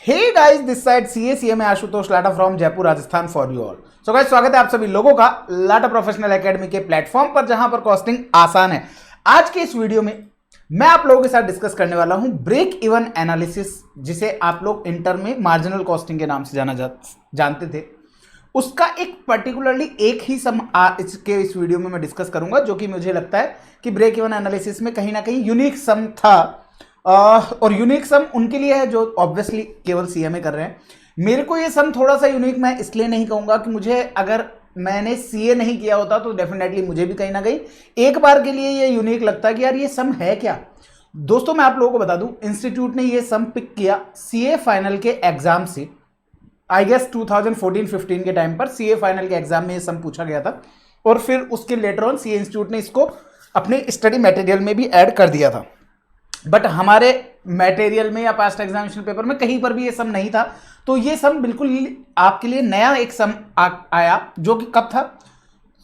Hey guys, this side CA में Ashutosh Lata from Jaipur Rajasthan for you all. So guys, स्वागत है आप सभी लोगों का लाटा प्रोफेशनल एकेडमी के प्लेटफॉर्म पर, जहां पर कॉस्टिंग आसान है। आज के इस वीडियो में मैं आप लोगों के साथ डिस्कस करने वाला हूं ब्रेक इवन एनालिसिस, जिसे आप लोग इंटर में मार्जिनल कॉस्टिंग के नाम से जानते थे। उसका एक पर्टिकुलरली एक ही सम इस वीडियो में मैं डिस्कस करूंगा, जो कि मुझे लगता है कि ब्रेक इवन एनालिसिस में कहीं ना कहीं यूनिक सम था। और यूनिक सम उनके लिए है जो ऑब्वियसली केवल सीए में कर रहे हैं। मेरे को ये सम थोड़ा सा यूनिक मैं इसलिए नहीं कहूंगा कि मुझे, अगर मैंने सीए नहीं किया होता तो डेफिनेटली मुझे भी कहीं ना कहीं एक बार के लिए ये यूनिक लगता है कि यार ये सम है क्या। दोस्तों, मैं आप लोगों को बता दूं, इंस्टीट्यूट ने ये सम पिक किया सीए फाइनल के एग्जाम से। आई गेस 2014-15 के टाइम पर सीए फाइनल के एग्जाम में ये सम पूछा गया था, और फिर उसके लेटर ऑन सीए इंस्टीट्यूट ने इसको अपने स्टडी मटेरियल में भी ऐड कर दिया था। बट हमारे मटेरियल में या पास्ट एग्जामिनेशन पेपर में कहीं पर भी ये सम नहीं था। तो ये सम बिल्कुल आपके लिए नया एक सम आया, जो कि कब था?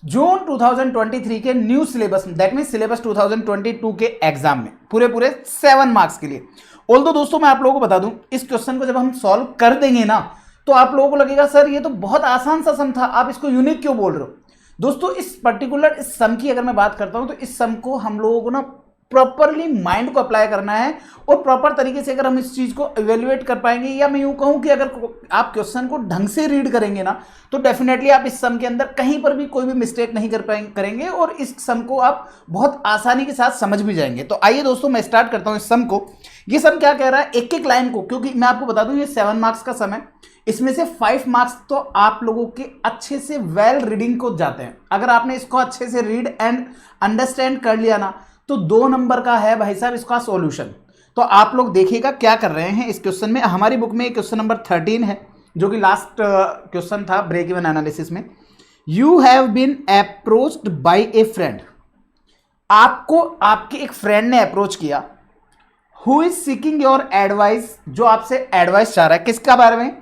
जून 2023 के न्यू सिलेबस में, दैट मीन सिलेबस 2022 के एग्जाम में, पूरे 7 मार्क्स के लिए। ऑल्दो दोस्तों, मैं आप लोगों को बता दूं, इस क्वेश्चन को जब हम सॉल्व कर देंगे ना, तो आप लोगों को लगेगा सर ये तो बहुत आसान सा सम था, आप इसको यूनिक क्यों बोल रहे हो। दोस्तों, इस पर्टिकुलर इस सम की अगर मैं बात करता हूं, तो इस सम को हम लोगों को ना प्रॉपरली माइंड को अप्लाई करना है, और प्रॉपर तरीके से अगर हम इस चीज को इवेल्युएट कर पाएंगे, या मैं यूं कहूं कि अगर आप क्वेश्चन को ढंग से रीड करेंगे ना, तो डेफिनेटली आप इस सम के अंदर कहीं पर भी कोई भी मिस्टेक नहीं करेंगे, और इस सम को आप बहुत आसानी के साथ समझ भी जाएंगे। तो आइए दोस्तों, मैं स्टार्ट करता हूं इस सम को। ये सम क्या कह रहा है, एक एक लाइन को, क्योंकि मैं आपको बता दूं ये 7 मार्क्स का सम है, इसमें से 5 मार्क्स तो आप लोगों के अच्छे से वेल रीडिंग को जाते हैं। अगर आपने इसको अच्छे से रीड एंड अंडरस्टैंड कर लिया ना, तो 2 नंबर का है भाई साहब इसका सॉल्यूशन। तो आप लोग देखिएगा क्या कर रहे हैं इस क्वेश्चन में। हमारी बुक में क्वेश्चन नंबर 13 है, जो कि लास्ट क्वेश्चन था ब्रेक इवन एनालिसिस में। You have been approached by a friend, आपको आपके एक फ्रेंड ने अप्रोच किया। Who is seeking your advice, जो आपसे एडवाइस चाह रहा है, किसका बारे में?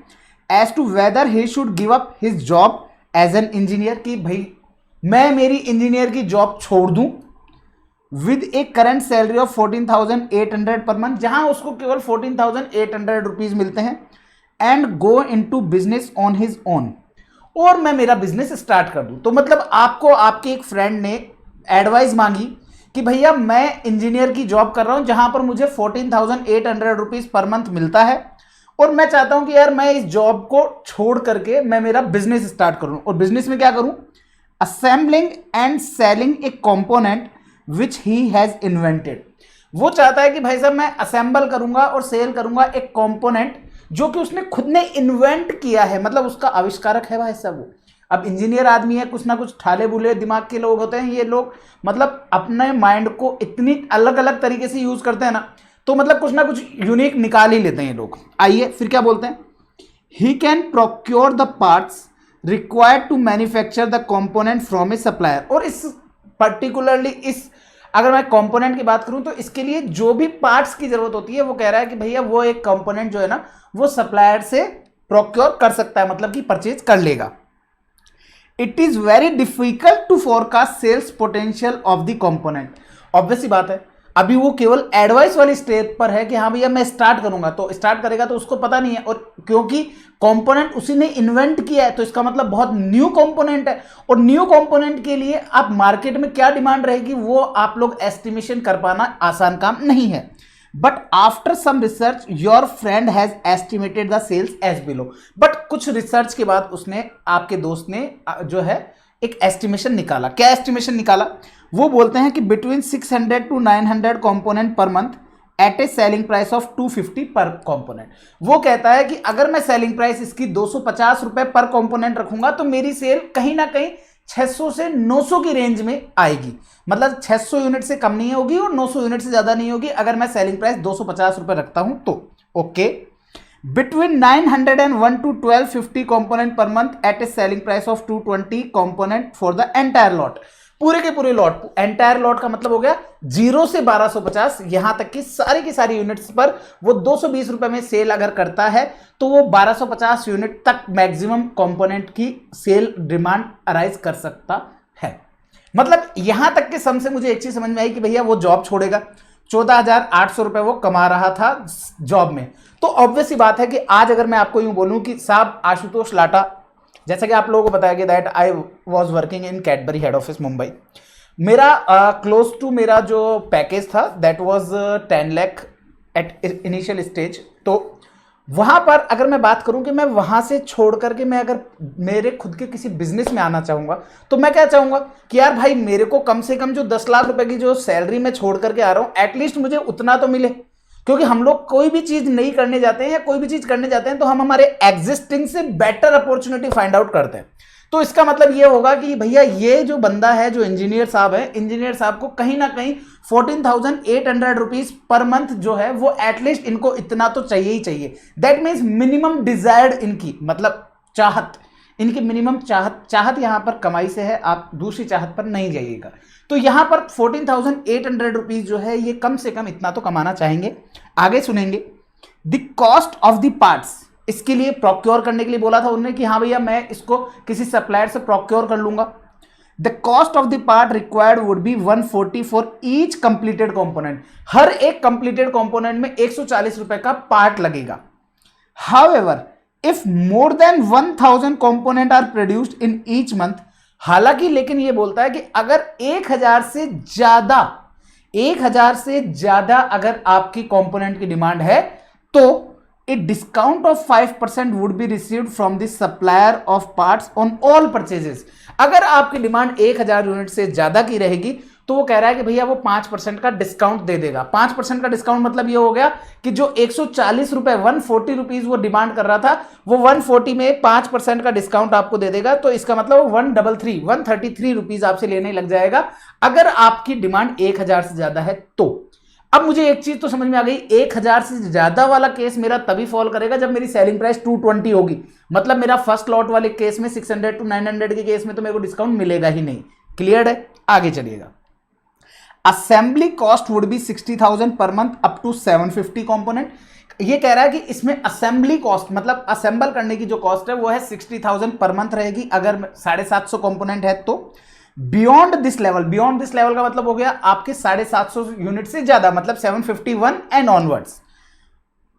As to whether he should give up his job as an engineer, कि भाई मैं मेरी इंजीनियर की जॉब छोड़ दूं with a current salary of 14,800 per month, जहां उसको केवल 14,800 रुपीज मिलते हैं, and go into business on his own, और मैं मेरा बिजनेस स्टार्ट कर दूं। तो मतलब आपको आपके एक फ्रेंड ने एडवाइस मांगी कि भैया मैं इंजीनियर की जॉब कर रहा हूं, जहां पर मुझे 14,800 रुपीज पर मंथ मिलता है, और मैं चाहता हूं कि यार मैं इस जॉब को छोड़ करके मैं मेरा बिजनेस स्टार्ट करूं। और बिजनेस में क्या करूं? Assembling and selling A component which he has invented. वो चाहता है कि भाई साहब मैं असेंबल करूंगा और सेल करूंगा एक कंपोनेंट जो कि उसने खुद ने इन्वेंट किया है, मतलब उसका आविष्कारक है भाई साहब वो। अब इंजीनियर आदमी है, कुछ ना कुछ ठाले बुले दिमाग के लोग होते हैं ये लोग, मतलब अपने माइंड को इतनी अलग अलग तरीके से यूज करते हैं ना, तो मतलब कुछ ना कुछ यूनिक निकाल ही लेते हैं ये लोग। आइए फिर क्या बोलते हैं, he can procure the parts required to manufacture the component from a supplier. और इस पर्टिकुलरली इस, अगर मैं कंपोनेंट की बात करूं, तो इसके लिए जो भी पार्ट्स की जरूरत होती है, वो कह रहा है कि भैया वो एक कंपोनेंट जो है ना, वो सप्लायर से प्रोक्योर कर सकता है, मतलब कि परचेज कर लेगा। It is very difficult to forecast sales potential of the component. Obvious सी बात है, अभी वो केवल एडवाइस वाली स्टेज पर है कि हाँ भैया मैं स्टार्ट करूंगा, तो स्टार्ट करेगा तो उसको पता नहीं है, और क्योंकि कंपोनेंट उसी ने इन्वेंट किया है, तो इसका मतलब बहुत न्यू कंपोनेंट है, और न्यू कंपोनेंट के लिए आप मार्केट में क्या डिमांड रहेगी वो आप लोग एस्टिमेशन कर पाना आसान काम नहीं है। But after some research your friend has estimated the sales as below. But कुछ रिसर्च के बाद उसने, आपके दोस्त ने जो है एक एस्टिमेशन निकाला। क्या एस्टिमेशन निकाला? वो बोलते हैं कि between 600 to 900 component per month at a selling price of 250 per component. वो कहता है कि अगर मैं सेलिंग प्राइस इसकी 250 रुपए पर कंपोनेंट रखूंगा, तो मेरी सेल कहीं ना कहीं 600 से 900 की रेंज में आएगी। मतलब 600 यूनिट से कम नहीं होगी और 900 यूनिट से ज्यादा नहीं होगी, अगर मैं सेलिंग प्राइस 250 रुपए रखता हूं तो। Okay, between 901 to 1250 component per month at a selling price of 220 component for the entire lot. पूरे के पूरे लॉट, एंटायर लॉट का मतलब हो गया 0 से 1250, यहां तक कि सारी की सारी यूनिट्स पर वो 220 रुपए में सेल अगर करता है, तो वो 1250 यूनिट तक मैक्सिमम कंपोनेंट की सेल डिमांड अराइज कर सकता है। मतलब यहां तक के सम से मुझे एक चीज समझ में आई कि भैया वो जॉब छोड़ेगा, 14,800 रुपए वो कमा रहा था जॉब में। तो ऑब्वियस सी बात है कि आज अगर मैं आपको यूं बोलूं कि साहब आशुतोष लाटा, जैसा कि आप लोगों को बताया कि that I was working in Cadbury head office Mumbai, मेरा क्लोज टू मेरा जो पैकेज था that was 10 lakh at initial stage. तो वहां पर अगर मैं बात करूं कि मैं वहां से छोड़ करके मैं अगर मेरे खुद के किसी बिजनेस में आना चाहूंगा, तो मैं क्या चाहूंगा कि यार भाई मेरे को कम से कम जो 10 लाख रुपए की जो सैलरी मैं छोड़ करके आ रहा हूं, एटलीस्ट मुझे उतना तो मिले। क्योंकि हम लोग कोई भी चीज नहीं करने जाते हैं या कोई भी चीज करने जाते हैं तो हम हमारे एग्जिस्टिंग से बेटर अपॉर्चुनिटी फाइंड आउट करते हैं। तो इसका मतलब ये होगा कि भैया ये जो बंदा है, जो इंजीनियर साहब है, इंजीनियर साहब को कहीं ना कहीं 14,800 रुपीज पर मंथ जो है वो एटलीस्ट इनको इतना तो चाहिए ही चाहिए। दैट मीन्स मिनिमम डिजायर्ड इनकी मतलब चाहत, इनकी मिनिमम चाहत यहां पर कमाई से है, आप दूसरी चाहत पर नहीं जाइएगा। तो यहां पर 14,800 रुपीज जो है ये कम से कम इतना तो कमाना चाहेंगे। आगे सुनेंगे the cost of the parts, इसके लिए प्रोक्योर करने के लिए बोला था उन्होंने कि हाँ भैया मैं इसको किसी सप्लायर से प्रोक्योर कर लूंगा। The cost of the part required would be 140 for each completed component, हर एक कंप्लीटेड कंपोनेंट में 140 रुपए का पार्ट लगेगा। However if more than 1000 component are produced in each month, हालांकि लेकिन ये बोलता है कि अगर 1000 से ज्यादा अगर आपकी कंपोनेंट की डिमांड है तो a discount of 5% would be received from the supplier of parts on all purchases। अगर आपकी डिमांड 1000 यूनिट से ज्यादा की रहेगी तो वो कह रहा है कि भैया वो 5% का डिस्काउंट दे देगा। 5% का डिस्काउंट मतलब ये हो गया कि जो 140 रुपए 140 रुपीज वो डिमांड कर रहा था, वो 140 में 5% का डिस्काउंट आपको दे देगा। तो इसका मतलब 133 रुपीज आपसे लेने लग जाएगा अगर आपकी डिमांड 1000 से ज्यादा है। तो अब मुझे एक चीज तो समझ में आ गई, 1000 से ज्यादा वाला केस मेरा तभी फॉल करेगा जब मेरी सेलिंग प्राइस 220 होगी। मतलब मेरा फर्स्ट लॉट वाले केस में 600 to 900 के केस में तो मेरे को डिस्काउंट मिलेगा ही नहीं। क्लियर है? आगे चलिएगा। Assembly cost would be 60,000 per month up to 750 component. ये कह रहा है कि इसमें असेंबली कॉस्ट मतलब असेंबल करने की जो कॉस्ट है वो है 60,000 पर मंथ रहेगी अगर 750 कंपोनेंट है तो। बियॉन्ड दिस लेवल का मतलब हो गया आपके 750 यूनिट से ज्यादा, मतलब 751 and onwards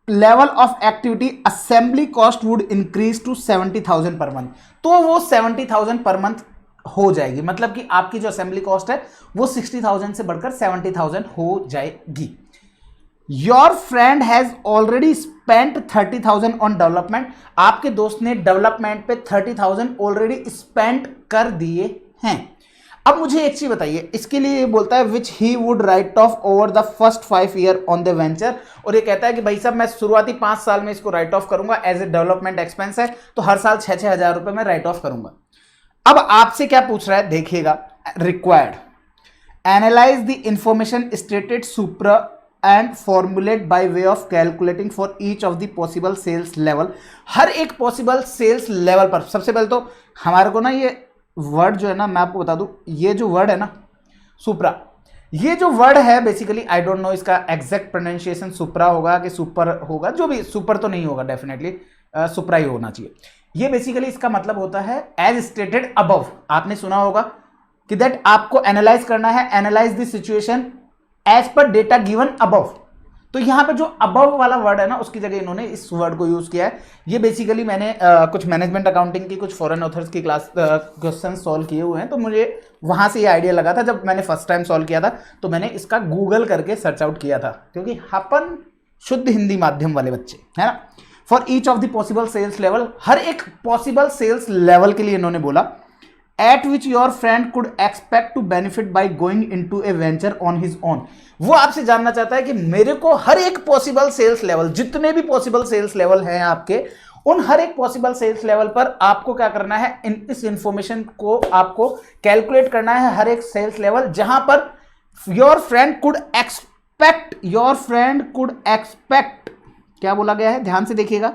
level of activity assembly cost would increase to 70,000 per month. तो वो 70,000 पर मंथ हो जाएगी, मतलब कि आपकी जो असेंबली कॉस्ट है वो 60,000 से बढ़कर 70,000 हो जाएगी। Your friend has already spent 30,000 on development, आपके दोस्त ने डेवलपमेंट पे 30,000 ऑलरेडी स्पेंड कर दिए हैं। अब मुझे एक चीज बताइए, इसके लिए ये बोलता है which he would write off over the first 5 year on the venture, और ये कहता है कि भाई साहब मैं शुरुआती 5 साल में इसको राइट ऑफ करूंगा एज ए डेवलपमेंट एक्सपेंस है, तो हर साल 6-6 हजार रुपए में राइट ऑफ करूंगा। अब आपसे क्या पूछ रहा है देखिएगा, required analyse the information stated supra and formulate by way of calculating for each of the possible sales level. हर एक पॉसिबल सेल्स लेवल पर सबसे पहले तो हमारे को ना ये वर्ड जो है ना, मैं आपको बता दूं, ये जो वर्ड है ना सुप्रा, ये जो वर्ड है बेसिकली आई डोंट नो इसका एग्जैक्ट प्रोनाउंसिएशन सुप्रा होगा कि सुपर होगा, जो भी, सुपर तो नहीं होगा डेफिनेटली, सुप्रा ही होना चाहिए। ये बेसिकली इसका मतलब होता है एज स्टेटेड अबव। आपने सुना होगा कि दैट आपको एनालाइज करना है, analyse the situation as per data given above. तो यहां पे जो अबव वाला वर्ड है ना उसकी जगह इन्होंने इस वर्ड को यूज किया है। ये बेसिकली मैंने कुछ मैनेजमेंट अकाउंटिंग की कुछ फॉरेन ऑथर्स की क्लास क्वेश्चन सॉल्व किए हुए हैं, तो मुझे वहां से ये आइडिया लगा था। जब मैंने फर्स्ट टाइम सॉल्व किया था तो मैंने इसका गूगल करके सर्च आउट किया था, क्योंकि अपन शुद्ध हिंदी माध्यम वाले बच्चे है ना। For each of the possible sales level, हर एक पॉसिबल सेल्स लेवल के लिए इन्होंने बोला at which your friend could expect to benefit by going into a venture on his own। वो आपसे जानना चाहता है कि मेरे को हर एक पॉसिबल सेल्स लेवल, जितने भी पॉसिबल सेल्स लेवल हैं आपके, उन हर एक पॉसिबल सेल्स लेवल पर आपको क्या करना है, इस इंफॉर्मेशन को आपको कैलकुलेट करना है, हर एक सेल्स लेवल जहां per your friend could expect, क्या बोला गया है ध्यान से देखिएगा,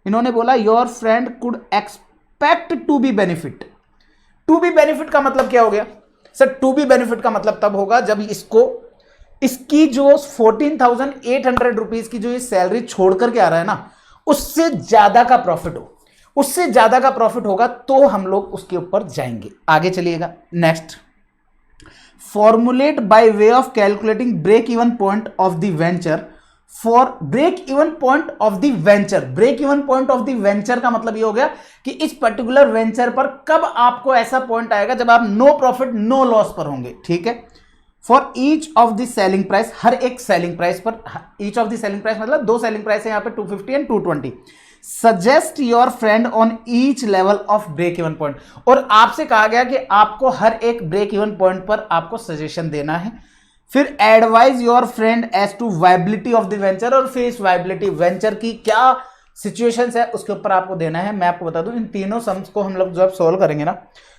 इन्होंने बोला your friend could expect to be benefit. To be benefit का मतलब क्या हो गया सर? टू बी बेनिफिट का मतलब तब होगा जब इसकी जो 14,800 रुपीज की जो ये सैलरी छोड़ करके आ रहा है ना, उससे ज्यादा का प्रॉफिट हो, उससे ज्यादा का प्रॉफिट होगा तो हम लोग उसके ऊपर जाएंगे। आगे चलिएगा next. formulate by way of calculating break even point of the venture for break even point of the venture। break even point of the venture का मतलब ये हो गया कि इस पर्टिकुलर वेंचर पर कब आपको ऐसा पॉइंट आएगा जब आप नो प्रॉफिट नो लॉस पर होंगे, ठीक है। For each of the selling price, हर एक सेलिंग प्राइस पर, each of the selling price मतलब दो सेलिंग प्राइस है यहाँ पे 250 and 220। Suggest your friend on each level of break even point. और आपसे कहा गया कि आपको हर एक ब्रेक इवन पॉइंट पर आपको सजेशन देना है। फिर advise your friend as to viability of the venture, और फिर इस वायबिलिटी वेंचर की क्या सिचुएशंस है उसके ऊपर आपको देना है। मैं आपको बता दूं इन तीनों सम्स को हम लोग जब सॉल्व करेंगे ना,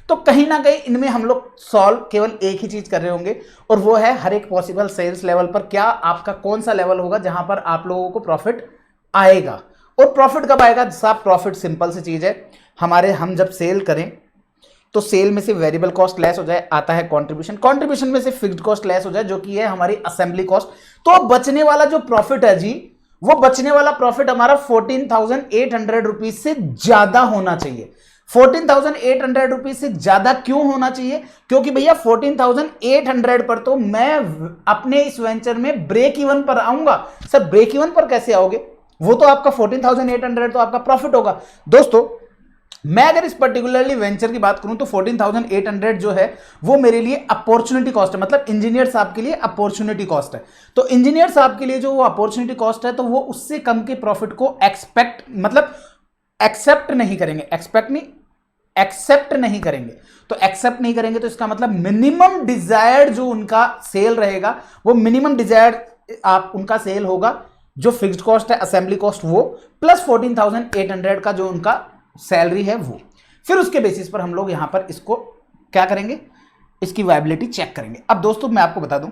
तो कहीं ना कहीं इनमें हम लोग सॉल्व केवल एक ही चीज कर रहे होंगे, और वो है हर एक पॉसिबल सेल्स लेवल पर क्या आपका कौन सा लेवल होगा जहां पर आप लोगों को प्रॉफिट आएगा। और प्रॉफिट कब आएगा साहब? प्रॉफिट सिंपल सी चीज है, हम जब सेल करें तो सेल में से वेरिएबल कॉस्ट लेस हो जाए, आता है कंट्रीब्यूशन, कंट्रीब्यूशन में से फिक्स्ड कॉस्ट लेस हो जाए जो कि है हमारी असेंबली कॉस्ट। तो बचने वाला जो प्रॉफिट है जी, वो बचने वाला प्रॉफिट हमारा 14,800 रुपीज से ज्यादा होना चाहिए। 14,800 रुपीज से ज्यादा क्यों होना चाहिए? क्योंकि भैया 14,800 पर तो मैं अपने इस वेंचर में ब्रेक इवन पर आऊंगा। सर ब्रेक इवन पर कैसे आओगे? वो तो आपका 14,800 तो आपका प्रॉफिट होगा। दोस्तों मैं अगर इस पर्टिकुलरली वेंचर की बात करूं तो 14,800 जो है वो मेरे लिए अपॉर्चुनिटी कॉस्ट है, मतलब इंजीनियर साहब के लिए अपॉर्चुनिटी कॉस्ट है। तो इंजीनियर साहब के लिए जो वो अपॉर्चुनिटी कॉस्ट है तो वो उससे कम के प्रॉफिट को एक्सेप्ट नहीं करेंगे। एक्सेप्ट नहीं करेंगे। तो एक्सेप्ट नहीं करेंगे तो इसका मतलब मिनिमम डिजायर्ड जो उनका सेल रहेगा, वो मिनिमम डिजायर्ड आप उनका सेल होगा जो फिक्स्ड कॉस्ट है असेंबली कॉस्ट वो, प्लस 14,800 का जो उनका सैलरी है वो। फिर उसके बेसिस पर हम लोग यहां पर इसको क्या करेंगे, इसकी वायबिलिटी चेक करेंगे। अब दोस्तों मैं आपको बता दूं,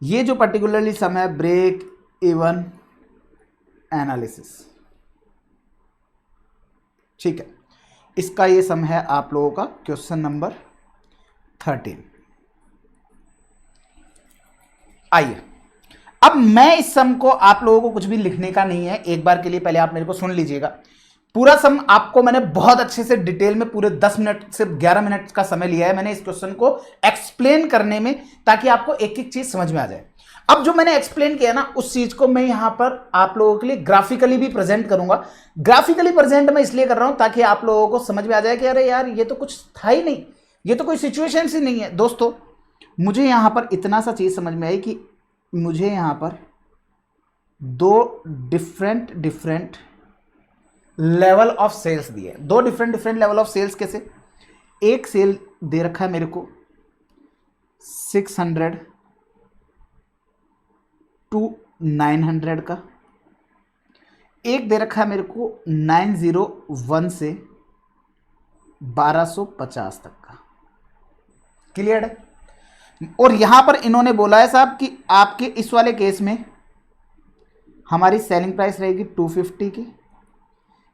ये जो पर्टिकुलरली सम है ब्रेक इवन एनालिसिस, ठीक है, इसका ये सम है आप लोगों का क्वेश्चन नंबर 13। आइए अब मैं इस सम को, आप लोगों को कुछ भी लिखने का नहीं है, एक बार के लिए पहले आप मेरे को सुन लीजिएगा। पूरा सम आपको मैंने बहुत अच्छे से डिटेल में पूरे 10 मिनट से 11 मिनट का समय लिया है मैंने इस क्वेश्चन को एक्सप्लेन करने में, ताकि आपको एक एक चीज समझ में आ जाए। अब जो मैंने एक्सप्लेन किया ना उस चीज को मैं यहां पर आप लोगों के लिए ग्राफिकली भी प्रेजेंट करूंगा। ग्राफिकली प्रेजेंट मैं इसलिए कर रहा हूं ताकि आप लोगों को समझ में आ जाए कि अरे यार ये तो कुछ था ही नहीं, ये तो कोई सिचुएशन ही नहीं है। दोस्तों मुझे यहां पर इतना सा चीज समझ में आई कि मुझे यहां पर दो डिफरेंट लेवल ऑफ सेल्स दिए, दो डिफरेंट लेवल ऑफ सेल्स। कैसे? एक सेल दे रखा है मेरे को 600 टू 900 का, एक दे रखा है मेरे को 901 से 1250 तक का। क्लियर है? और यहां पर इन्होंने बोला है साहब कि आपके इस वाले केस में हमारी सेलिंग प्राइस रहेगी 250 की,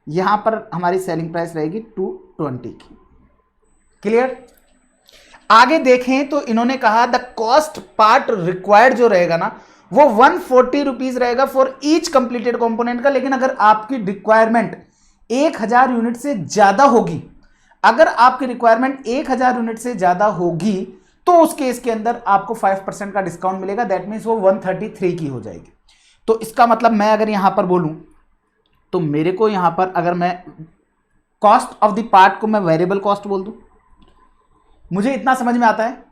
यहां पर हमारी सेलिंग प्राइस रहेगी 220 की। क्लियर? आगे देखें तो इन्होंने कहा द कॉस्ट पार्ट रिक्वायर्ड जो रहेगा ना वो 140 रुपीज रहेगा फॉर ईच कंप्लीटेड कंपोनेंट का। लेकिन अगर आपकी रिक्वायरमेंट 1000 यूनिट से ज्यादा होगी, अगर आपकी रिक्वायरमेंट 1000 यूनिट से ज्यादा होगी तो उस केस के अंदर आपको 5% का डिस्काउंट मिलेगा। दैट मीन्स वो 133 की हो जाएगी। तो इसका मतलब मैं अगर यहां पर बोलूं तो मेरे को यहां पर अगर मैं कॉस्ट ऑफ द पार्ट को मैं वेरिएबल कॉस्ट बोल दूं, मुझे इतना समझ में आता है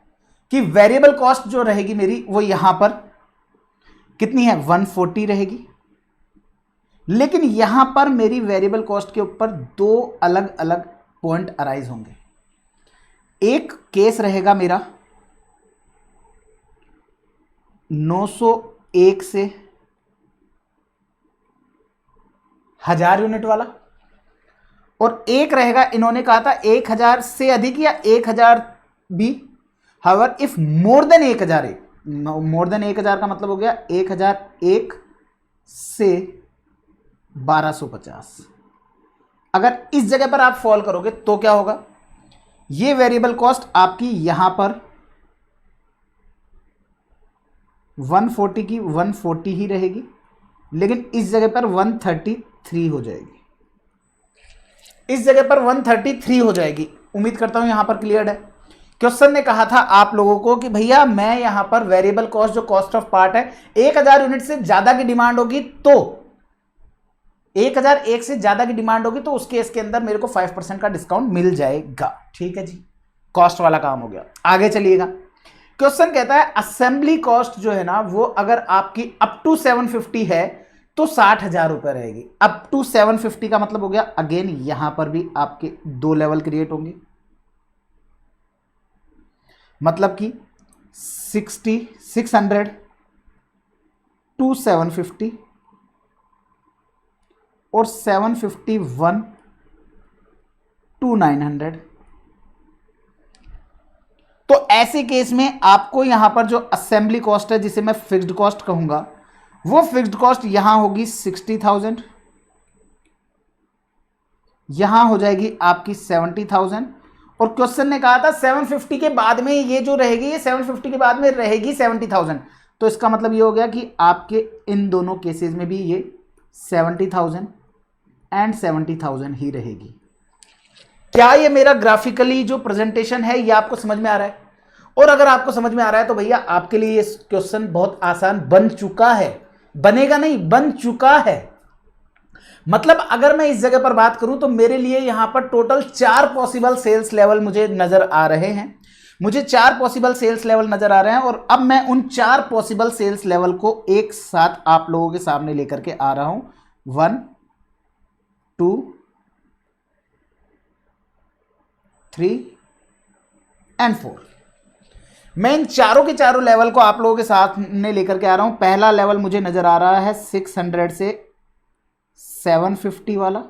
कि वेरिएबल कॉस्ट जो रहेगी मेरी वो यहां पर कितनी है 140 रहेगी। लेकिन यहां पर मेरी वेरिएबल कॉस्ट के ऊपर दो अलग अलग पॉइंट अराइज होंगे। एक केस रहेगा मेरा 901 से 1000 यूनिट वाला, और एक रहेगा इन्होंने कहा था 1000 से अधिक या 1000 भी। हाउएवर इफ मोर देन 1000 है, मोर देन 1000 का मतलब हो गया 1001 से 1250। अगर इस जगह पर आप फॉल करोगे तो क्या होगा, ये वेरिएबल कॉस्ट आपकी यहां पर 140 की 140 ही रहेगी, लेकिन इस जगह पर 133 हो जाएगी। इस जगह पर 133 हो जाएगी। उम्मीद करता हूं यहां पर क्लियर है। क्वेश्चन ने कहा था आप लोगों को कि भैया मैं यहां पर वेरिएबल कॉस्ट जो कॉस्ट ऑफ पार्ट है 1000 यूनिट से ज्यादा की डिमांड होगी तो 1001 से ज्यादा की डिमांड होगी तो उस केस के अंदर मेरे को 5% का डिस्काउंट मिल जाएगा। ठीक है जी, कॉस्ट वाला काम हो गया। आगे चलिएगा, क्वेश्चन कहता है असेंबली कॉस्ट जो है ना वो अगर आपकी अप टू 750 है तो 60,000 रुपए रहेगी। अप टू 750 का मतलब हो गया, अगेन यहां पर भी आपके दो लेवल क्रिएट होंगे, मतलब कि 600 टू 750 और 751 टू 900। तो ऐसे केस में आपको यहां पर जो असेंबली कॉस्ट है जिसे मैं फिक्स्ड कॉस्ट कहूंगा वो फिक्स्ड कॉस्ट यहां होगी 60,000, यहां हो जाएगी आपकी 70,000 और क्वेश्चन ने कहा था 750 के बाद में ये जो रहेगी ये 750 के बाद में रहेगी 70,000। तो इसका मतलब ये हो गया कि आपके इन दोनों केसेस में भी ये 70,000 एंड 70,000 ही रहेगी। क्या ये मेरा ग्राफिकली जो प्रेजेंटेशन है ये आपको समझ में आ रहा है? और अगर आपको समझ में आ रहा है तो भैया आपके लिए ये क्वेश्चन बहुत आसान बन चुका है, बनेगा नहीं, बन चुका है। मतलब अगर मैं इस जगह पर बात करूं तो मेरे लिए यहां पर टोटल 4 पॉसिबल सेल्स लेवल मुझे नजर आ रहे हैं, मुझे 4 पॉसिबल सेल्स लेवल नजर आ रहे हैं और अब मैं उन 4 पॉसिबल सेल्स लेवल को एक साथ आप लोगों के सामने लेकर के आ रहा हूं। 1 2 3 एंड 4। मैं इन चारों के चारों लेवल को आप लोगों के सामने लेकर के आ रहा हूं। पहला लेवल मुझे नजर आ रहा है 600 से 750 वाला,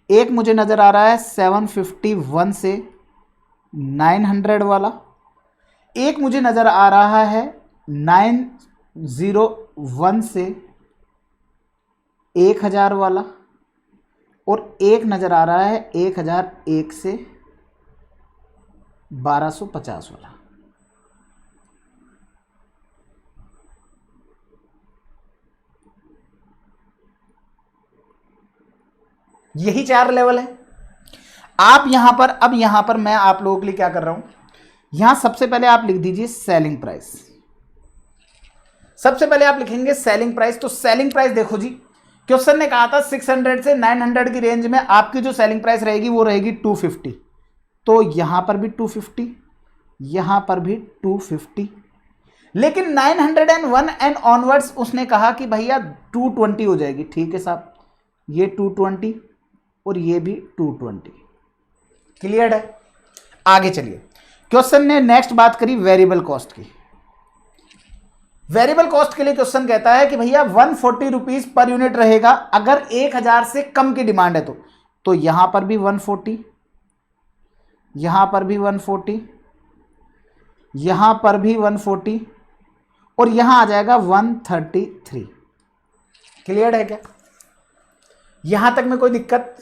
एक मुझे नजर आ रहा है 751 से 900 वाला, एक मुझे नजर आ रहा है 901 से 1000 वाला और एक नजर आ रहा है 1001 से 1250 वाला। यही 4 लेवल है। आप यहां पर, अब यहां पर मैं आप लोगों के लिए क्या कर रहा हूं, यहां सबसे पहले आप लिख दीजिए सेलिंग प्राइस। सबसे पहले आप लिखेंगे सेलिंग प्राइस। तो सेलिंग प्राइस देखो जी, क्वेश्चन ने कहा था 600 से 900 की रेंज में आपकी जो सेलिंग प्राइस रहेगी वो रहेगी 250। तो यहां पर भी 250, यहां पर भी 250, लेकिन 901 एंड ऑनवर्ड्स उसने कहा कि भैया 220 हो जाएगी। ठीक है साहब, ये 220 और ये भी 220। क्लियर है? आगे चलिए, क्वेश्चन ने नेक्स्ट बात करी वेरिएबल कॉस्ट की। वेरिएबल कॉस्ट के लिए क्वेश्चन कहता है कि भैया 140 रुपीज पर यूनिट रहेगा अगर 1000 से कम की डिमांड है तो यहां पर भी 140, यहां पर भी 140, यहां पर भी 140 और यहां आ जाएगा 133। क्लियर है क्या? यहां तक में कोई दिक्कत?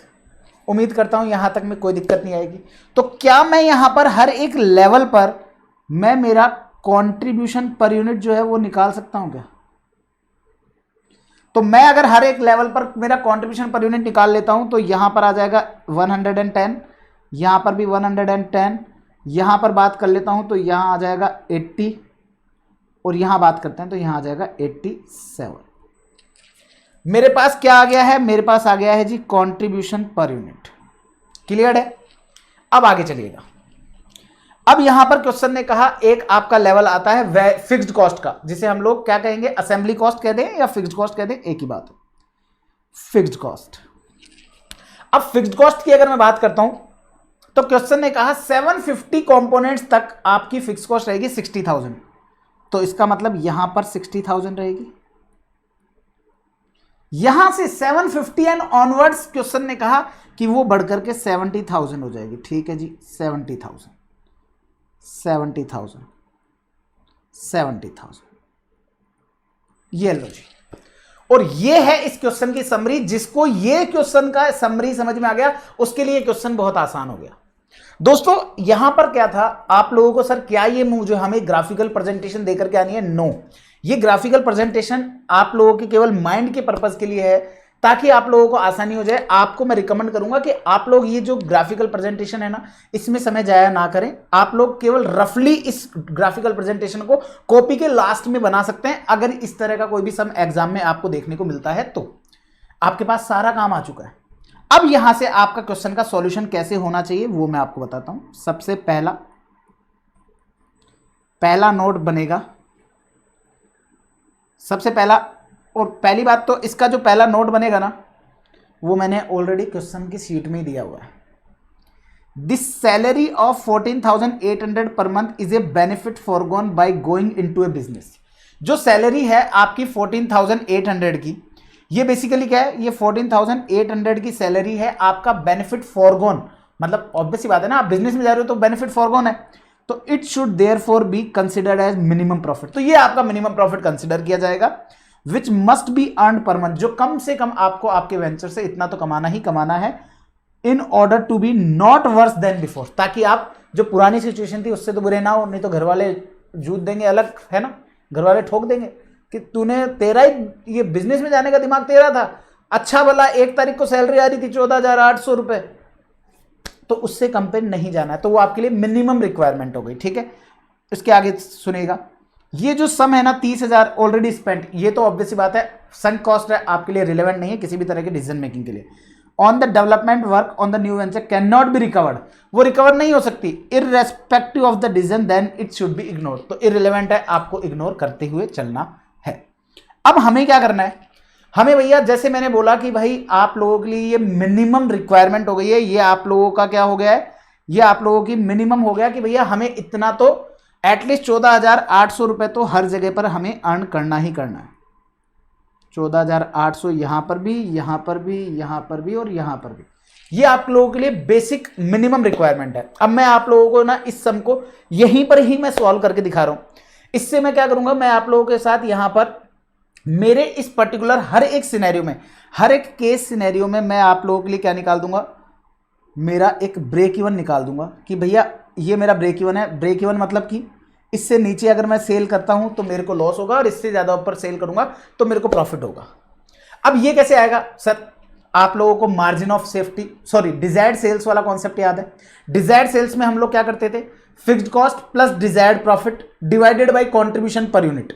उम्मीद करता हूं यहां तक में कोई दिक्कत नहीं आएगी। तो क्या मैं यहां पर हर एक लेवल पर मैं मेरा कंट्रीब्यूशन पर यूनिट जो है वो निकाल सकता हूं क्या? तो मैं अगर हर एक लेवल पर मेरा कंट्रीब्यूशन पर यूनिट निकाल लेता हूं तो यहां पर आ जाएगा 110, यहां पर भी 110, यहां पर बात कर लेता हूं तो यहां आ जाएगा 80 और यहां बात करते हैं तो यहां आ जाएगा 87। मेरे पास क्या आ गया है? मेरे पास आ गया है जी कंट्रीब्यूशन पर यूनिट। क्लियर है? अब आगे चलिएगा। अब यहां पर क्वेश्चन ने कहा एक आपका लेवल आता है फिक्स्ड कॉस्ट का, जिसे हम लोग क्या कहेंगे, असेंबली कॉस्ट कह दें या फिक्स्ड कॉस्ट कह दें, एक ही बात है, फिक्स्ड कॉस्ट। अब फिक्स्ड कॉस्ट की अगर मैं बात करता हूं तो क्वेश्चन ने कहा 750 कंपोनेंट्स तक आपकी फिक्स्ड कॉस्ट रहेगी 60,000। तो इसका मतलब यहां पर 60,000 रहेगी। यहां से 750 एंड ऑनवर्ड्स क्वेश्चन ने कहा कि वो बढ़कर के 70,000 हो जाएगी। ठीक है जी, 70,000, 70,000, 70,000, ये लो जी। और ये है इस क्वेश्चन की समरी। जिसको ये क्वेश्चन का समरी समझ में आ गया उसके लिए क्वेश्चन बहुत आसान हो गया। दोस्तों यहां पर क्या था, आप लोगों को सर क्या ये जो हमें ग्राफिकल प्रेजेंटेशन देकर के आनी है? नो, ये ग्राफिकल प्रेजेंटेशन आप लोगों के केवल माइंड के पर्पस के लिए है ताकि आप लोगों को आसानी हो जाए। आपको मैं रिकमेंड करूंगा कि आप लोग ये जो ग्राफिकल प्रेजेंटेशन है ना, इसमें समय जाया ना करें। आप लोग केवल रफली इस ग्राफिकल प्रेजेंटेशन को कॉपी के लास्ट में बना सकते हैं। अगर इस तरह का कोई भी सम एग्जाम में आपको देखने को मिलता है तो आपके पास सारा काम आ चुका है। अब यहां से आपका क्वेश्चन का सॉल्यूशन कैसे होना चाहिए वो मैं आपको बताता हूं। सबसे पहला नोट बनेगा, सबसे पहला और पहली बात तो इसका जो पहला नोट बनेगा ना, वो मैंने ऑलरेडी क्वेश्चन की शीट में ही दिया हुआ है। दिस सैलरी ऑफ 14,800 पर month is a benefit forgone by going into a business. जो सैलरी है आपकी 14,800 की, ये बेसिकली क्या है, ये 14,800 की सैलरी है आपका बेनिफिट फॉरगोन, मतलब ऑब्वियस ही बात है ना, आप बिजनेस में जा रहे हो तो बेनिफिट फॉरगोन है, तो it should therefore be considered as minimum profit. तो ये आपका मिनिमम प्रॉफिट कंसिडर किया जाएगा, which must be earn per month, जो कम से कम आपको आपके वेंचर से इतना तो कमाना ही कमाना है, in order to be not worse than before, ताकि आप जो पुरानी सिचुएशन थी उससे तो बुरे ना हो, नहीं तो घर वाले जूत देंगे अलग, है ना, घर वाले ठोक देंगे कि तूने, तेरा ही ये बिजनेस में जाने का दिमाग तेरा था, अच्छा भला 1 तारीख को सैलरी आ रही थी 14,800 रुपए, तो उससे कम पे नहीं जाना है। तो वो आपके लिए मिनिमम रिक्वायरमेंट हो गई, ठीक है। इसके आगे सुनिएगा, ये जो सम है ना 30,000 ऑलरेडी स्पेंट, ये तो ऑब्वियस बात है संक कॉस्ट है, आपके लिए रिलेवेंट नहीं है किसी भी तरह के डिसीजन मेकिंग के लिए। On the development work on the new venture can not be recovered, वो रिकवर नहीं हो सकती, irrespective of the decision then it should be ignored, तो इररिलेवेंट है, आपको इग्नोर करते हुए चलना है। अब हमें क्या करना है, हमें भैया जैसे मैंने बोला कि भाई आप लोगों के लिए ये मिनिमम रिक्वायरमेंट हो गई है, ये आप लोगों का क्या हो गया है, ये आप लोगों की मिनिमम हो गया कि भैया हमें इतना तो एटलीस्ट 14,800 रुपए तो हर जगह पर हमें अर्न करना ही करना है। 14,800 यहां पर भी, यहां पर भी, यहां पर भी और यहां पर भी, ये आप लोगों के लिए बेसिक मिनिमम रिक्वायरमेंट है। अब मैं आप लोगों को ना इस सम को यहीं पर ही मैं सॉल्व करके दिखा रहा हूं। इससे मैं क्या करूंगा, मैं आप लोगों के साथ यहां पर मेरे इस पर्टिकुलर हर एक सिनेरियो में, हर एक केस सिनेरियो में मैं आप लोगों के लिए क्या निकाल दूंगा, मेरा एक ब्रेक इवन निकाल दूंगा कि भैया ये मेरा ब्रेक इवन है। ब्रेक इवन मतलब कि इससे नीचे अगर मैं सेल करता हूं तो मेरे को लॉस होगा और इससे ज्यादा ऊपर सेल करूंगा तो मेरे को प्रॉफिट होगा। अब ये कैसे आएगा सर, आप लोगों को margin of safety, sorry desired sales वाला कॉन्सेप्ट याद है। डिजायर्ड सेल्स में हम लोग क्या करते थे, fixed cost plus desired profit divided by contribution per unit,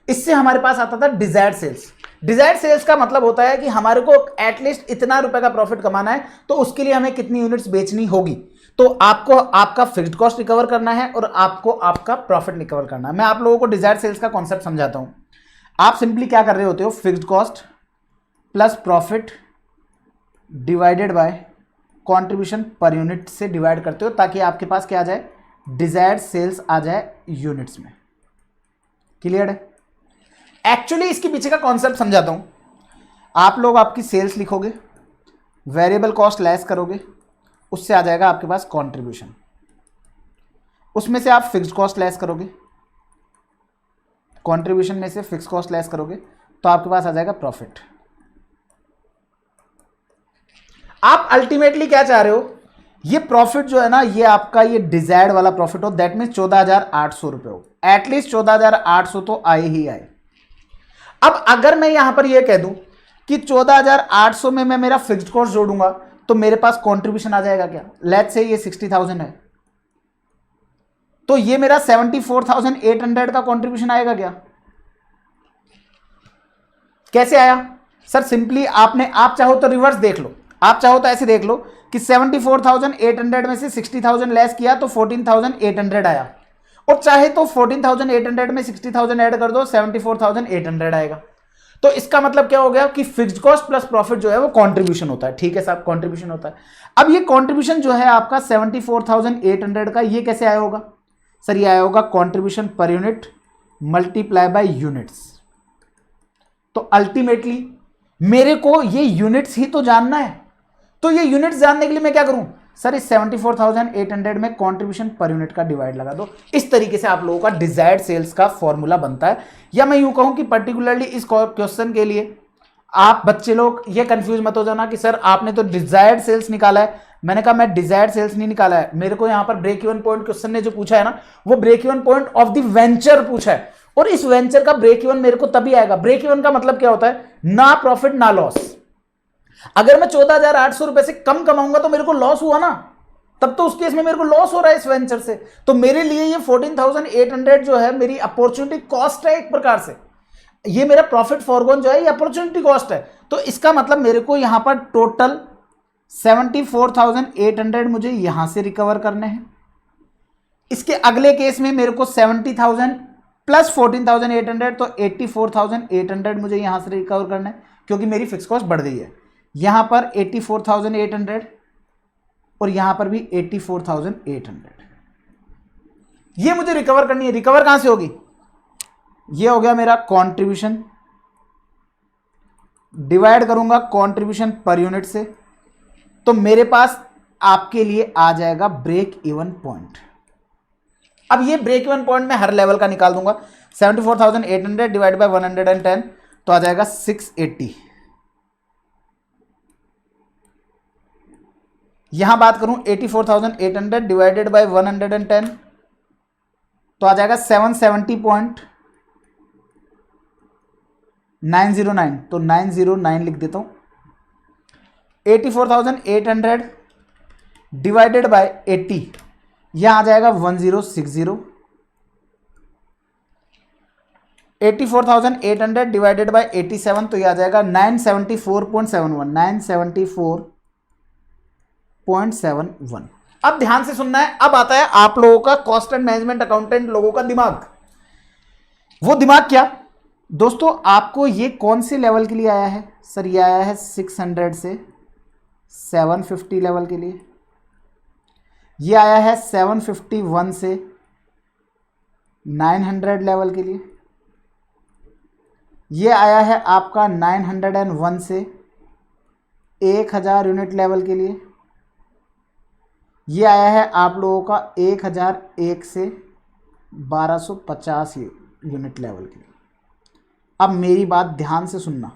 इससे हमारे पास आता था डिजायर्ड सेल्स। डिजायर्ड सेल्स का मतलब होता है कि हमारे को एटलीस्ट इतना रुपए का प्रॉफिट कमाना है, तो उसके लिए हमें कितनी यूनिट्स बेचनी होगी, तो आपको आपका फिक्स्ड कॉस्ट रिकवर करना है और आपको आपका प्रॉफिट रिकवर करना है। मैं आप लोगों को डिजायर्ड सेल्स का कॉन्सेप्ट समझाता हूं। आप सिंपली क्या कर रहे होते हो, fixed cost plus profit divided by contribution per unit से डिवाइड करते हो, ताकि आपके पास क्या आ जाए, डिजायर्ड सेल्स आ जाए यूनिट्स में। क्लियर है। एक्चुअली इसके पीछे का कॉन्सेप्ट समझाता हूं। आप लोग आपकी सेल्स लिखोगे, वेरिएबल कॉस्ट लेस करोगे, उससे आ जाएगा आपके पास कंट्रीब्यूशन, उसमें से आप फिक्स्ड कॉस्ट लेस करोगे, कंट्रीब्यूशन में से फिक्स्ड कॉस्ट लेस करोगे तो आपके पास आ जाएगा प्रॉफिट। आप अल्टीमेटली क्या चाह रहे हो, ये प्रॉफिट जो है ना, ये आपका ये डिजायर्ड वाला प्रॉफिट हो, दैट मीन 14,800 रुपए हो, एटलीस्ट 14,800 तो आए ही आए। अब अगर मैं यहां पर ये कह दूं कि 14,800 में मैं मेरा फिक्स्ड कॉस्ट जोड़ूंगा तो मेरे पास कंट्रीब्यूशन आ जाएगा क्या, लेट्स से ये 60,000 है, तो ये मेरा 74,800 का कंट्रीब्यूशन आएगा क्या, कैसे आया सर, सिंपली आपने, आप चाहो तो रिवर्स देख लो, आप चाहो तो ऐसे देख लो कि 74,800 में से 60,000 लेस किया तो 14,800 आया, और चाहे तो 14,800 में 60,000 ऐड कर दो, 74,800 आएगा। तो इसका मतलब क्या हो गया कि फिक्स्ड कॉस्ट प्लस प्रॉफिट जो है वो कंट्रीब्यूशन होता है। ठीक है साहब, कंट्रीब्यूशन होता है। अब ये कंट्रीब्यूशन जो है आपका 74,800 का, ये कैसे आया होगा सर, ये आया होगा contribution per unit multiply by units. तो अल्टीमेटली मेरे को ये यूनिट्स ही तो जानना है, तो ये यूनिट्स जानने के लिए मैं क्या करूं सर, इस 74,800 में कंट्रीब्यूशन पर यूनिट का डिवाइड लगा दो। इस तरीके से आप लोगों का डिजायर्ड सेल्स का फॉर्मूला बनता है। या मैं यूं कहूं कि पर्टिकुलरली इस क्वेश्चन के लिए आप बच्चे लोग ये कंफ्यूज मत हो जाना कि सर आपने तो डिजायर्ड सेल्स निकाला है। मैंने कहा मैं डिजायर्ड सेल्स नहीं निकाला है, मेरे को यहां पर ब्रेक इवन पॉइंट क्वेश्चन ने जो पूछा है ना, वो break even point of the venture पूछा है, और इस वेंचर का ब्रेक इवन मेरे को तभी आएगा। ब्रेक इवन का मतलब क्या होता है, ना प्रॉफिट ना लॉस। अगर मैं 14,800 रुपए से कम कमाऊंगा तो मेरे को लॉस हुआ ना, तब तो उस केस में मेरे को लॉस हो रहा है इस वेंचर से। तो मेरे लिए ये 14,800 जो है मेरी अपॉर्चुनिटी कॉस्ट है एक प्रकार से, ये मेरा प्रॉफिट फॉरगोन जो है ये अपॉर्चुनिटी कॉस्ट है। तो इसका मतलब मेरे को यहां पर टोटल 74,800 मुझे यहां से रिकवर करने हैं। इसके अगले केस में मेरे को 70,000 प्लस 14,800 तो 84,800 मुझे यहां से रिकवर करना है, क्योंकि मेरी फिक्स कॉस्ट बढ़ गई है। यहां पर 84,800 और यहां पर भी 84,800, ये मुझे रिकवर करनी है। रिकवर कहां से होगी? ये हो गया मेरा कंट्रीब्यूशन, डिवाइड करूंगा कंट्रीब्यूशन पर यूनिट से, तो मेरे पास आपके लिए आ जाएगा ब्रेक इवन पॉइंट। अब ये ब्रेक इवन पॉइंट मैं हर लेवल का निकाल दूंगा। 74,800 डिवाइड बाय 110 तो आ जाएगा 680। यहां बात करूं 84,800 डिवाइडेड बाय 110 तो आ जाएगा 770.909, तो 909 लिख देता हूं। 84,800 डिवाइडेड बाय 80 यहां आ जाएगा 1060। 84,800 डिवाइडेड बाय 87 तो यह आ जाएगा 974.71, 974.71। अब ध्यान से सुनना है, अब आता है आप लोगों का कॉस्ट एंड मैनेजमेंट अकाउंटेंट लोगों का दिमाग। वो दिमाग क्या दोस्तों, आपको ये कौन से लेवल के लिए आया है? सर ये आया है 600 से 750 लेवल के लिए। ये आया है 751 से 900 लेवल के लिए। ये आया है आपका 901 से 1000 यूनिट लेवल के लिए। ये आया है आप लोगों का 1001 से 1250 यूनिट लेवल के लिए। अब मेरी बात ध्यान से सुनना,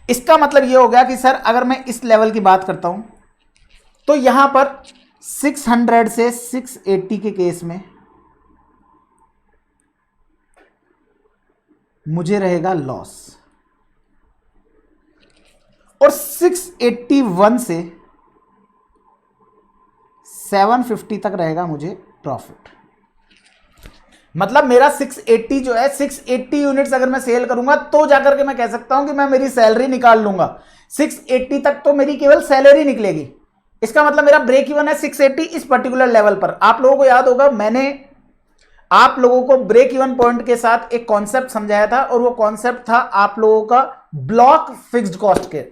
इसका मतलब ये हो गया कि सर अगर मैं इस लेवल की बात करता हूं तो यहां पर 600 से 680 के केस में मुझे रहेगा लॉस, और 681 से 750 तक रहेगा मुझे प्रॉफिट। मतलब मेरा 680 जो है 680 यूनिट्स अगर मैं सेल करूंगा तो जाकर के मैं कह सकता हूं कि मैं मेरी सैलरी निकाल लूंगा। 680 तक तो मेरी केवल सैलरी निकलेगी। इसका मतलब मेरा ब्रेक इवन है 680 इस पर्टिकुलर लेवल पर। आप लोगों को याद होगा मैंने आप लोगों को ब्रेक इवन पॉइंट के साथ एक कॉन्सेप्ट समझाया था, और वो कॉन्सेप्ट था आप लोगों का ब्लॉक फिक्स्ड कॉस्ट के।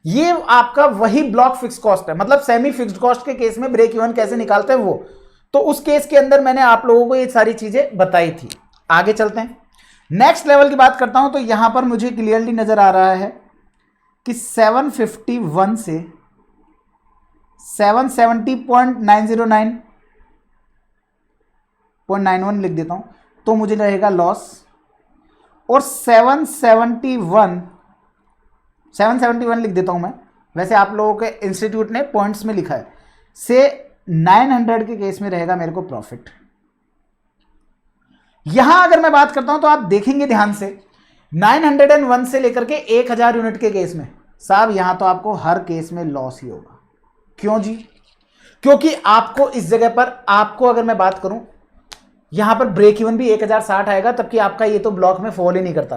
ये आपका वही ब्लॉक फिक्स्ड कॉस्ट है, मतलब सेमी फिक्स्ड कॉस्ट के केस में ब्रेक इवन कैसे निकालते हैं वो। तो उस केस के अंदर मैंने आप लोगों को ये सारी चीजें बताई थी। आगे चलते हैं, नेक्स्ट लेवल की बात करता हूं। तो यहां पर मुझे क्लियरली नजर आ रहा है कि 751 से 770.909.91 लिख देता हूं तो मुझे रहेगा लॉस, और 771 लिख देता हूं मैं, वैसे आप लोगों के इंस्टीट्यूट ने पॉइंट्स में लिखा है, से 900 के केस में रहेगा मेरे को प्रॉफिट। यहां अगर मैं बात करता हूं तो आप देखेंगे ध्यान से 901 से लेकर के 1000 यूनिट के केस में साहब यहां तो आपको हर केस में लॉस ही होगा। क्यों जी? क्योंकि आपको इस जगह पर, आपको अगर मैं बात करूं यहां पर ब्रेक इवन भी 1060 आएगा, तबकि आपका ये तो ब्लॉक में फॉल ही नहीं करता।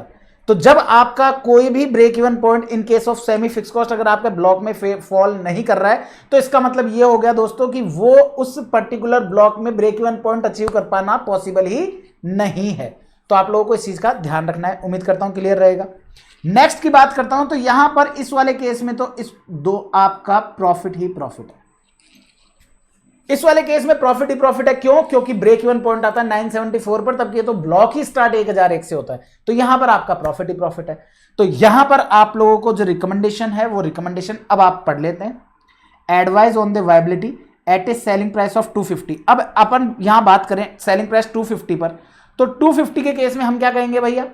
तो जब आपका कोई भी break even point in case of semi fix cost अगर आपके ब्लॉक में फॉल नहीं कर रहा है, तो इसका मतलब ये हो गया दोस्तों कि वो उस पर्टिकुलर ब्लॉक में ब्रेक इवन पॉइंट अचीव कर पाना पॉसिबल ही नहीं है। तो आप लोगों को इस चीज का ध्यान रखना है। उम्मीद करता हूं क्लियर रहेगा। नेक्स्ट की बात करता हूं तो यहां पर इस वाले केस में तो इस दो आपका प्रॉफिट ही प्रॉफिट है। इस वाले केस में प्रॉफिट ही प्रॉफिट है। क्यों? क्योंकि ब्रेक इवन पॉइंट आता है 974 पर, तब ये तो ब्लॉक ही स्टार्ट 1001 से होता है, तो यहां पर आपका प्रॉफिट ही प्रॉफिट है। तो यहां पर आप लोगों को जो रिकमेंडेशन है वो रिकमेंडेशन अब आप पढ़ लेते हैं। Advise on the viability at a selling price of 250। अब अपन यहां बात करें सेलिंग प्राइस 250 पर, तो 250 के केस में हम क्या कहेंगे भैया?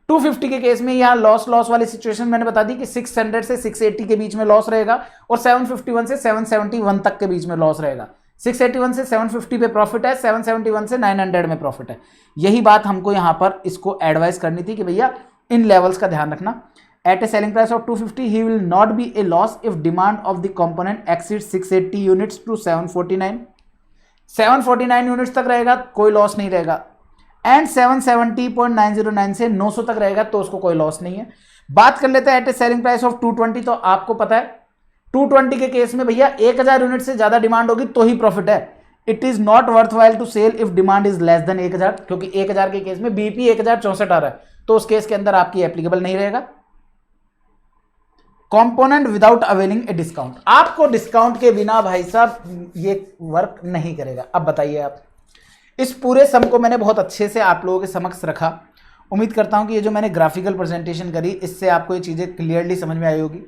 250 के केस में यहां लॉस वाली सिचुएशन मैंने बता दी कि 600 से 680 के बीच में लॉस रहेगा, और 751 से 771 तक के बीच में लॉस रहेगा। 681 से 750 पे प्रॉफिट है, 771 से 900 में प्रॉफिट है। यही बात हमको यहां पर इसको एडवाइस करनी थी कि भैया इन लेवल्स का ध्यान रखना। at a selling price of 250 he will not be a loss if demand of the component exceeds 680 units to 749 units तक रहेगा, कोई लॉस नहीं रहेगा, एंड 770.909 से 900 तक रहेगा तो उसको कोई लॉस नहीं है। बात कर लेते हैं at a selling price of 220, तो आपको पता है 220 के केस में भैया 1000 यूनिट से ज्यादा डिमांड होगी तो ही प्रॉफिट है। It is not worth while to sell if demand is less than 1000, क्योंकि 1000 के केस में बीपी 1064 आ रहा है तो उस केस के अंदर आपकी एप्लीकेबल नहीं रहेगा। Component without availing a discount, आपको डिस्काउंट के बिना भाई साहब ये वर्क नहीं करेगा। अब बताइए आप, इस पूरे सम को मैंने बहुत अच्छे से आप लोगों के समक्ष रखा। उम्मीद करता हूं कि ये जो मैंने ग्राफिकल प्रेजेंटेशन करी इससे आपको ये चीजें क्लियरली समझ में आई होगी।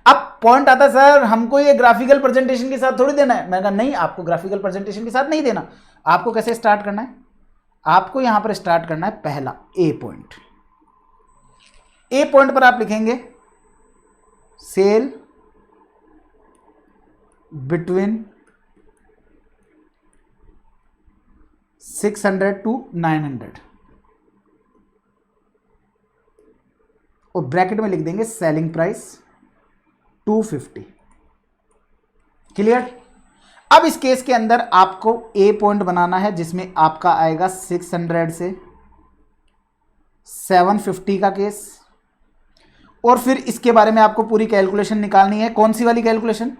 अब पॉइंट आता है सर हमको ये ग्राफिकल प्रेजेंटेशन के साथ थोड़ी देना है। मैंने कहा नहीं, आपको ग्राफिकल प्रेजेंटेशन के साथ नहीं देना। आपको कैसे स्टार्ट करना है, आपको यहां पर स्टार्ट करना है पहला ए पॉइंट। ए पॉइंट पर आप लिखेंगे सेल बिटवीन 600 to 900 और ब्रैकेट में लिख देंगे सेलिंग प्राइस 250। क्लियर। अब इस केस के अंदर आपको ए पॉइंट बनाना है जिसमें आपका आएगा 600 से 750 का केस, और फिर इसके बारे में आपको पूरी कैलकुलेशन निकालनी है। कौन सी वाली कैलकुलेशन,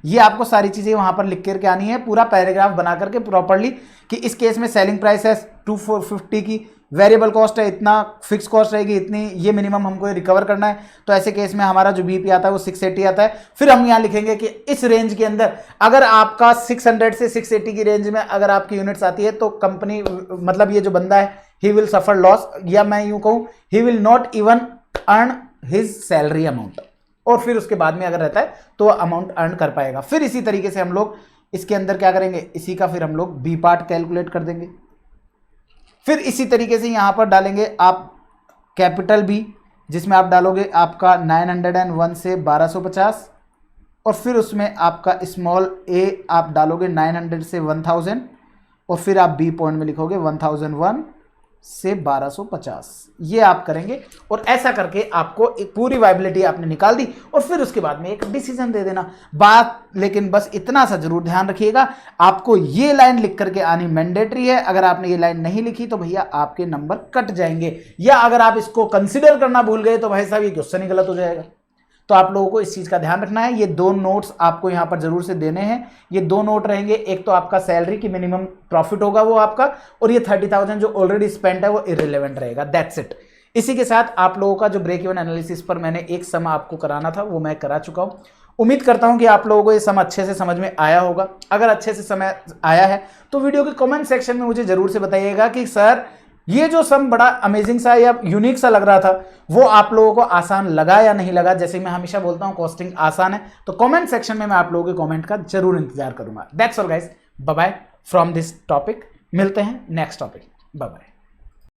ये आपको सारी चीजें वहां पर लिख करके आनी है, पूरा पैराग्राफ बना करके प्रॉपर्ली कि इस केस में सेलिंग प्राइस है 250 की, वेरिएबल कॉस्ट है इतना, फिक्स कॉस्ट रहेगी इतनी, ये मिनिमम हमको रिकवर करना है। तो ऐसे केस में हमारा जो बीपी आता है वो 680 आता है। फिर हम यहाँ लिखेंगे कि इस रेंज के अंदर अगर आपका 600 से 680 की रेंज में अगर आपकी यूनिट्स आती है तो कंपनी, मतलब ये जो बंदा है, ही विल सफर लॉस, या मैं यूं कहूं he will not even earn his salary amount, और फिर उसके बाद में अगर रहता है तो अमाउंट अर्न कर पाएगा। फिर इसी तरीके से हम लोग इसके अंदर क्या करेंगे, इसी का फिर हम लोग बी पार्ट कैलकुलेट कर देंगे। फिर इसी तरीके से यहां पर डालेंगे आप कैपिटल बी, जिसमें आप डालोगे आपका 901 से 1250, और फिर उसमें आपका स्मॉल ए आप डालोगे 900 से 1000, और फिर आप बी पॉइंट में लिखोगे 1001 से 1250। ये आप करेंगे और ऐसा करके आपको एक पूरी वाइबिलिटी आपने निकाल दी, और फिर उसके बाद में एक डिसीजन दे देना। बात लेकिन बस इतना सा जरूर ध्यान रखिएगा, आपको ये लाइन लिख करके आनी मैंडेटरी है। अगर आपने ये लाइन नहीं लिखी तो भैया आपके नंबर कट जाएंगे, या अगर आप इसको कंसिडर करना भूल गए तो भाई साहब ये क्वेश्चन ही गलत हो जाएगा। तो आप लोगों को इस चीज का ध्यान रखना है। ये दो नोट्स आपको यहां पर जरूर से देने हैं। ये दो नोट रहेंगे, एक तो आपका सैलरी की मिनिमम प्रॉफिट होगा वो आपका, और ये 30,000 जो ऑलरेडी स्पेंड है वो इररिलेवेंट रहेगा। That's it. इसी के साथ आप लोगों का जो ब्रेक इवन एनालिसिस पर मैंने एक सम आपको कराना था वो मैं करा चुका हूं। उम्मीद करता हूं कि आप लोगों को ये सम अच्छे से समझ में आया होगा। अगर अच्छे से समझ आया है तो वीडियो के कमेंट सेक्शन में मुझे जरूर से बताइएगा कि सर ये जो सम बड़ा अमेजिंग सा या यूनिक सा लग रहा था वो आप लोगों को आसान लगा या नहीं लगा। जैसे मैं हमेशा बोलता हूं कॉस्टिंग आसान है, तो कमेंट सेक्शन में मैं आप लोगों के कमेंट का जरूर इंतजार करूंगा। That's all guys, bye bye from this topic. मिलते हैं नेक्स्ट टॉपिक, बाय बाय।